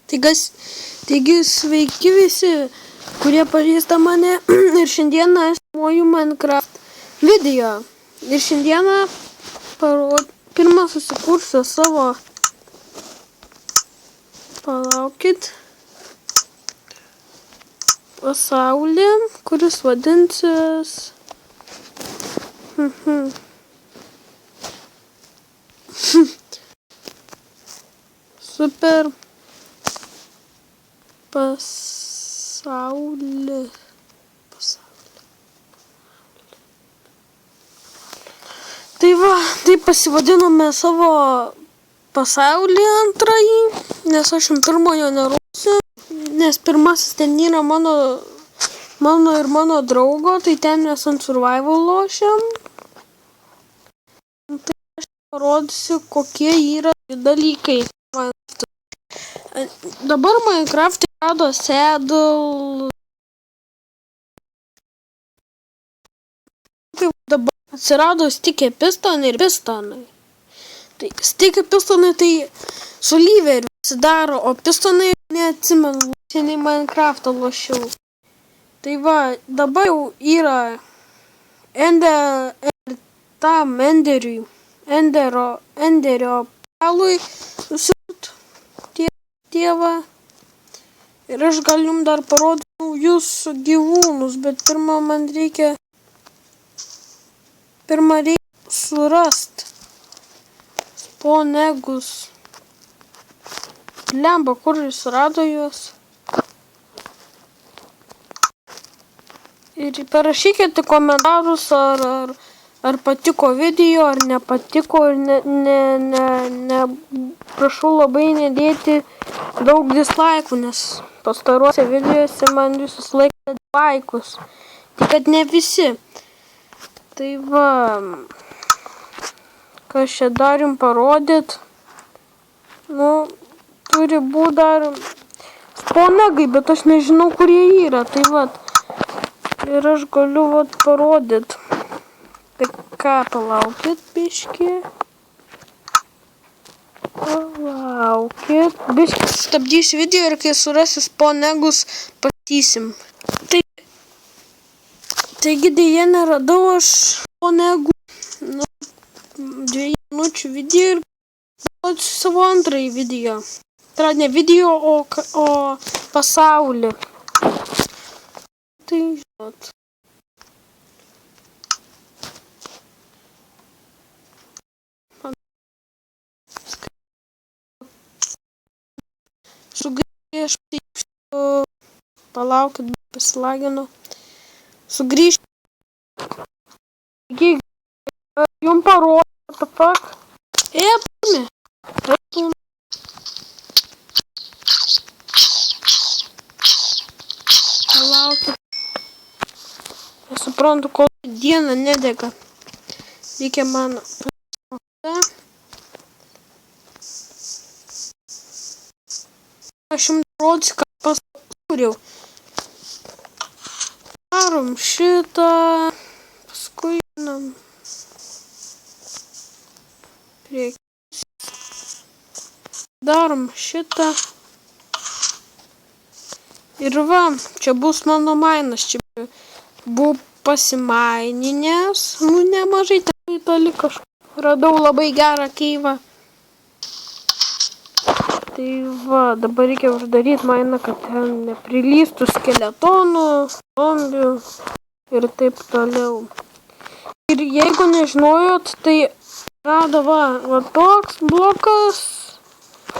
Taigi sveiki visi, kurie pažįsta mane ir šiandieną aš filmuoju Minecraft video. Ir šiandieną pirmą susikursiu savo, palaukit, pasaulį, kuris vadinsis Super pasaulį. Tai va, taip pasivadinome savo pasaulį antrąjį, nes aš jums pirmojo neruosiu, nes pirmasis ten yra mano ir mano draugo, tai ten mes ant survival lošiam. Tai aš parodysiu, kokie yra dalykai. Dabar Minecraft rado saddle. Tai dabar atsirado stikę pistonai ir pistonai. Tai stikę pistonai tai su lyveriu atsidaro, o pistonai neatsimenu, seniai Minecraftą lošiau. Tai va, dabar jau yra enderio palui susiūt tėvą. Ir aš gal jums dar parodyti naujus gyvūnus, bet pirmą reikia surasti spawn eggus. Lemba, kur jis rado juos. Ir parašykite komentarus, ar patiko video, ar nepatiko. Ir prašau labai nedėti daug dislaikų, nes pastaruose videose man jūs laikėte laikus. Tik kad ne visi. Tai va, ką čia dar jums parodyt. Nu, turi būti dar spawnegai, bet aš nežinau, kur jie yra. Tai va, ir aš galiu va parodyt. Tai ką, palaukit biškį. Palaukit. Biškį sustabdysiu video ir kai surasiu spawnegus, patysim. Taigi dėja neradau aš spawnegų. 2 minučių video ir parodysiu savo antrąjį video. Tai yra ne video, o pasaulį. Tai žinot. Sugrįžtu. Palaukit, pasilaginu. Sugrįžti. Jums parodė, what the fuck. Palaukit. Nesuprantu, kol diena nedega. Reikia man. Aš jums rodysiu, ką pasakūriau. Darom šitą. Paskui einam. Darom šitą. Ir va, čia bus mano mainas. Čia buvau pasimaininęs. Nu, nemažai ten toli kažką. Radau labai gerą keivą. Tai va, dabar reikia uždaryti mainą, kad ten neprilystų skeletonų, zombių ir taip toliau. Ir jeigu nežinojot, tai rado va toks blokas,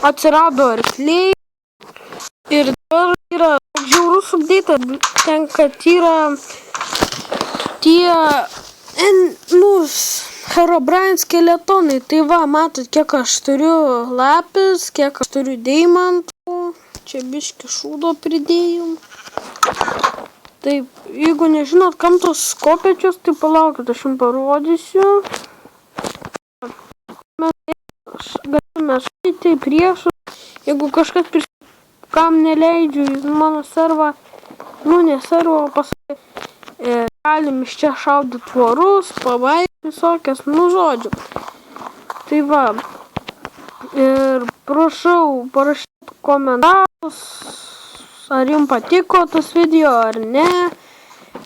atsirado arkliai ir dabar yra žiaurus update, ten kad yra tie Herobrine skeletonai. Tai va, matot, kiek aš turiu lapis, kiek aš turiu deimantų. Čia biškį šūdo pridėjau. Taip, jeigu nežinot, kam tos kopečios, tai palaukit, aš jums parodysiu. Galime šaudyti priešus. Jeigu kažkas kam neleidžiu į mano servą, nu ne servą, o pasakyti, galim iš čia šaudyti tvorus, pavaikti visokias, nu žodžiu. Tai va, Ir prašau parašyti komentarus, ar jums patiko tas video ar ne.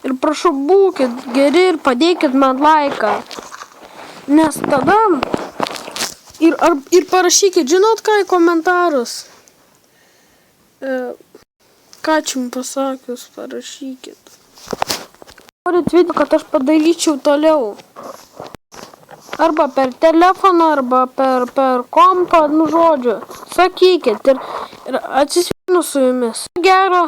Ir prašau būkit geri ir padėkit man laiką. Nes tada ir parašykit, žinot ką į komentarus. Ką čia jums pasakius, parašykit. Norit video, kad aš padaryčiau toliau. Arba per telefoną, arba per kompą, nu žodžiu. Sakykit ir atsisveikinu su jumis. Gero.